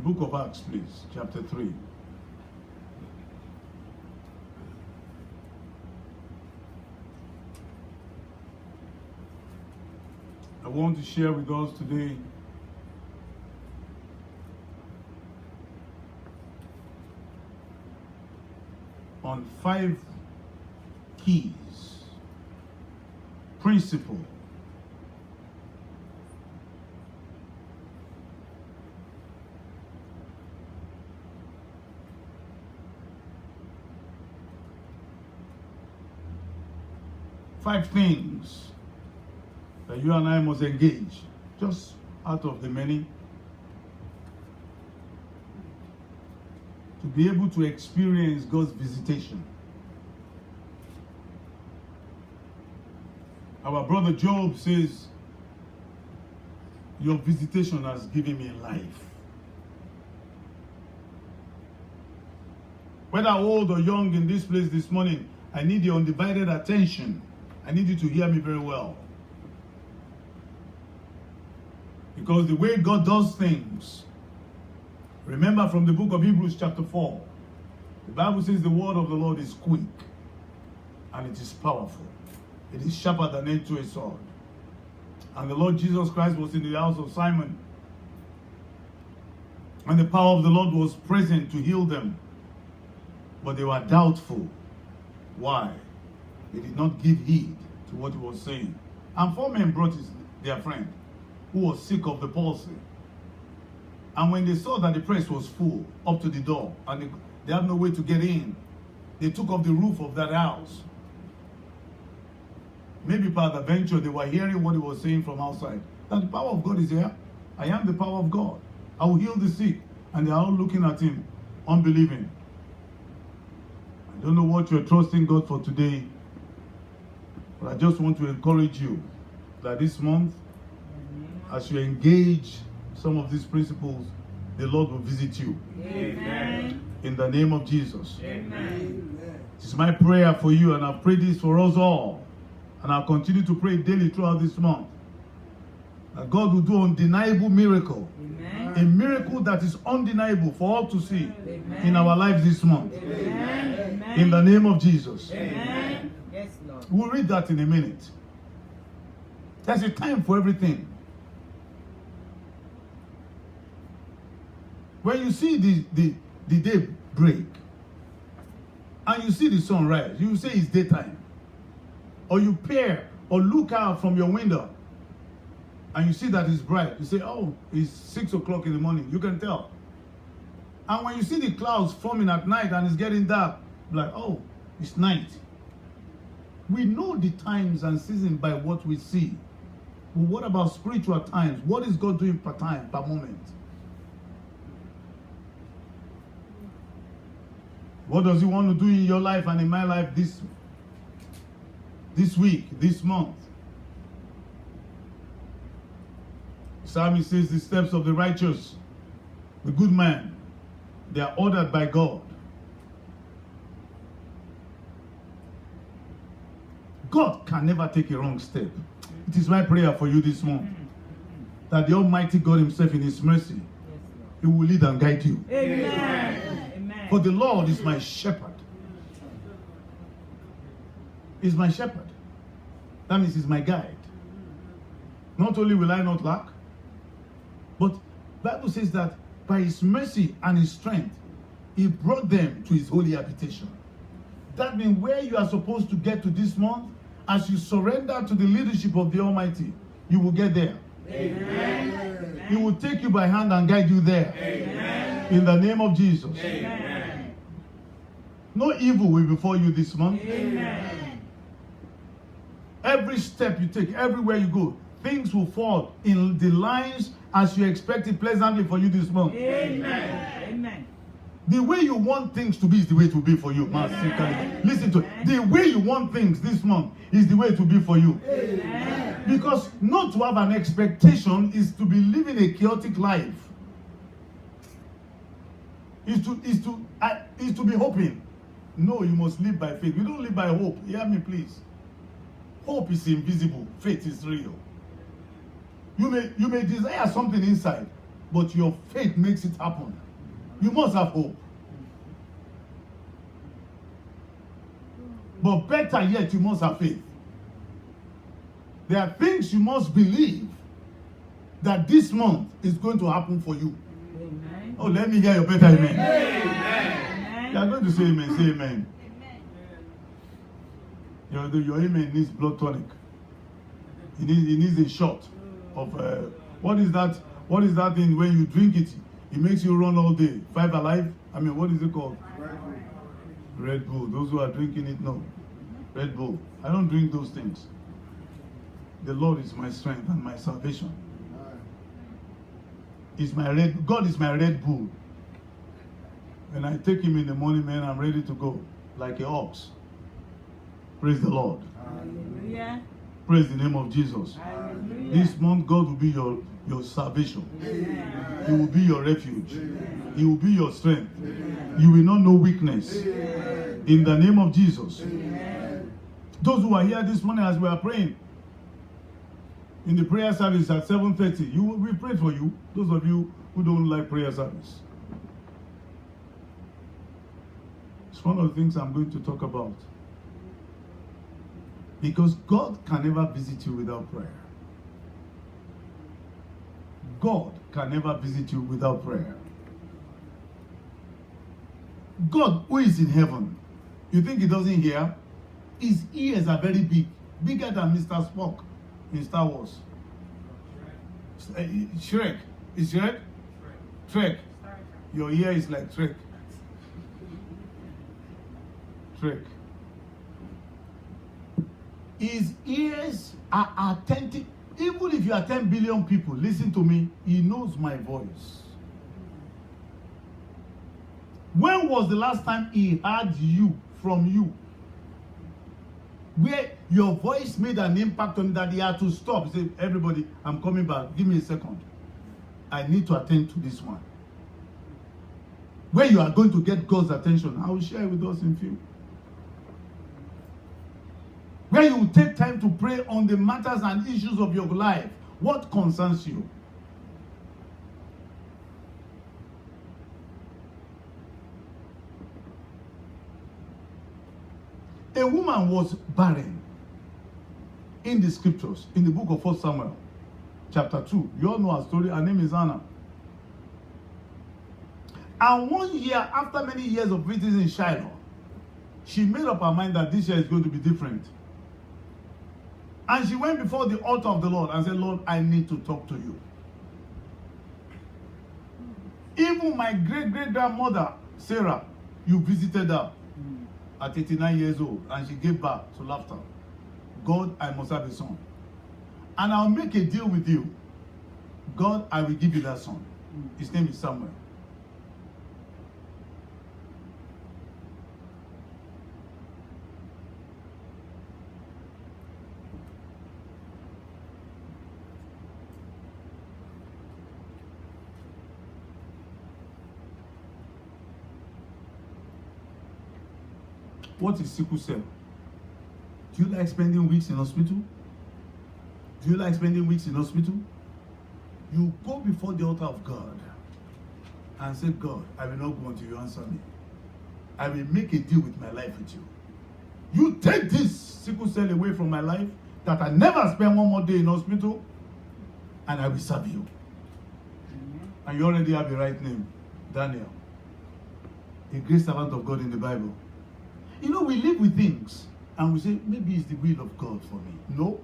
book of Acts, please, chapter 3. I want to share with us today on 5 keys, principle, five things that you and I must engage, just out of the many, to be able to experience God's visitation. Our brother Job says, your visitation has given me life. Whether old or young in this place this morning, I need your undivided attention. I need you to hear me very well. Because the way God does things, remember from the book of Hebrews chapter 4, the Bible says the word of the Lord is quick and it is powerful. It is sharper than any two-edged sword. And the Lord Jesus Christ was in the house of Simon. And the power of the Lord was present to heal them. But they were doubtful. Why? They did not give heed to what he was saying. And 4 men brought their friend, who was sick of the palsy. And when they saw that the place was full up to the door, and they had no way to get in, they took off the roof of that house. Maybe by the venture, they were hearing what he was saying from outside. That the power of God is here. I am the power of God. I will heal the sick. And they are all looking at him, unbelieving. I don't know what you're trusting God for today, but I just want to encourage you that this month, as you engage some of these principles, the Lord will visit you. Amen. In the name of Jesus. Amen. It is my prayer for you, and I've prayed this for us all. And I'll continue to pray daily throughout this month, that God will do an undeniable miracle. Amen. A miracle that is undeniable for all to see. Amen. In our lives this month. Amen. In the name of Jesus. Amen. Yes, Lord. We'll read that in a minute. There's a time for everything. When you see the day break and you see the sun rise, you say it's daytime. Or you peer or look out from your window and you see that it's bright. You say, oh, it's 6 o'clock in the morning. You can tell. And when you see the clouds forming at night and it's getting dark, like, oh, it's night. We know the times and seasons by what we see. But what about spiritual times? What is God doing per time, per moment? What does he want to do in your life and in my life this week, this month? The psalmist says the steps of the righteous, the good man, they are ordered by God. God can never take a wrong step. It is my prayer for you this month, that the Almighty God himself in his mercy, he will lead and guide you. Amen. Amen. For the Lord is my shepherd. Is my shepherd. That means he's my guide. Not only will I not lack, but the Bible says that by his mercy and his strength, he brought them to his holy habitation. That means where you are supposed to get to this month, as you surrender to the leadership of the Almighty, you will get there. Amen. He will take you by hand and guide you there. Amen. In the name of Jesus. Amen. No evil will befall you this month. Amen. Every step you take, everywhere you go, things will fall in the lines as you expect it pleasantly for you this month. Amen. Amen. The way you want things to be is the way it will be for you. Amen. Listen to it. The way you want things this month is the way it will be for you. Amen. Because not to have an expectation is to be living a chaotic life. Is to be hoping. No, you must live by faith. We don't live by hope. Hear me, please. Hope is invisible. Faith is real. You may desire something inside, but your faith makes it happen. You must have hope. But better yet, you must have faith. There are things you must believe that this month is going to happen for you. Amen. Oh, let me hear your better amen. Amen. You are going to say amen. Say amen. Your amen needs blood tonic. It needs a shot of what is that? What is that thing when you drink it? It makes you run all day. 5 Alive. I mean, what is it called? Red Bull. Those who are drinking it know. Red Bull. I don't drink those things. The Lord is my strength and my salvation. God is my Red Bull. When I take him in the morning, man, I'm ready to go like a ox. Praise the Lord. Hallelujah. Praise the name of Jesus. Hallelujah. This month, God will be your salvation. Amen. He will be your refuge. Amen. He will be your strength. Amen. You will not know weakness. Amen. In the name of Jesus. Amen. Those who are here this morning as we are praying, in the prayer service at 7:30, we prayed for you. Those of you who don't like prayer service. It's one of the things I'm going to talk about. Because God can never visit you without prayer. God can never visit you without prayer. God, who is in heaven, you think he doesn't hear? His ears are very big, bigger than Mr. Spock in Star Wars. Shrek. Is Shrek? Trek. Your ear is like Trek. Trek. His ears are attentive. Even if you are 10 billion people, listen to me, he knows my voice. When was the last time he heard you from you? Where your voice made an impact on him that he had to stop. He said, everybody, I'm coming back. Give me a second. I need to attend to this one. Where you are going to get God's attention, I will share with us in few. Where you will take time to pray on the matters and issues of your life. What concerns you? A woman was barren in the scriptures, in the book of 1 Samuel, chapter 2. You all know her story. Her name is Anna. And 1 year, after many years of visiting in Shiloh, she made up her mind that this year is going to be different. And she went before the altar of the Lord and said, Lord, I need to talk to you. Even my great-great-grandmother, Sarah, you visited her at 89 years old, and she gave birth to laughter. God, I must have a son. And I'll make a deal with you. God, I will give you that son. His name is Samuel. What is sickle cell? Do you like spending weeks in hospital? Do you like spending weeks in hospital? You go before the altar of God and say, God, I will not go until you answer me. I will make a deal with my life with you. You take this sickle cell away from my life, that I never spend one more day in hospital, and I will serve you. And you already have the right name, Daniel. A great servant of God in the Bible. You know, we live with things and we say, maybe it's the will of God for me. No,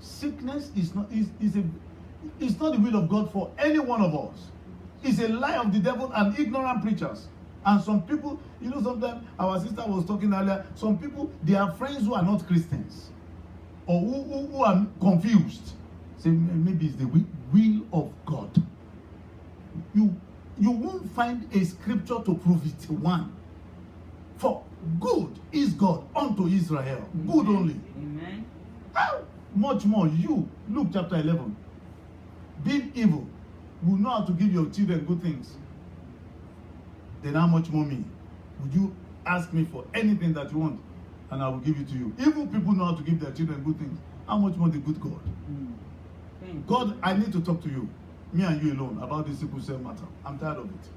sickness is not the will of God for any one of us. It's a lie of the devil and ignorant preachers. And some people, you know, sometimes our sister was talking earlier, some people, they are friends who are not Christians or who are confused. Say, maybe it's the will of God. You won't find a scripture to prove it. One. For good is God unto Israel. Good only. Amen. How much more you, Luke chapter 11, being evil, will know how to give your children good things. Then how much more me? Would you ask me for anything that you want and I will give it to you? Evil people know how to give their children good things. How much more the good God? God, I need to talk to you. me and you alone about this sickle cell matter. I'm tired of it.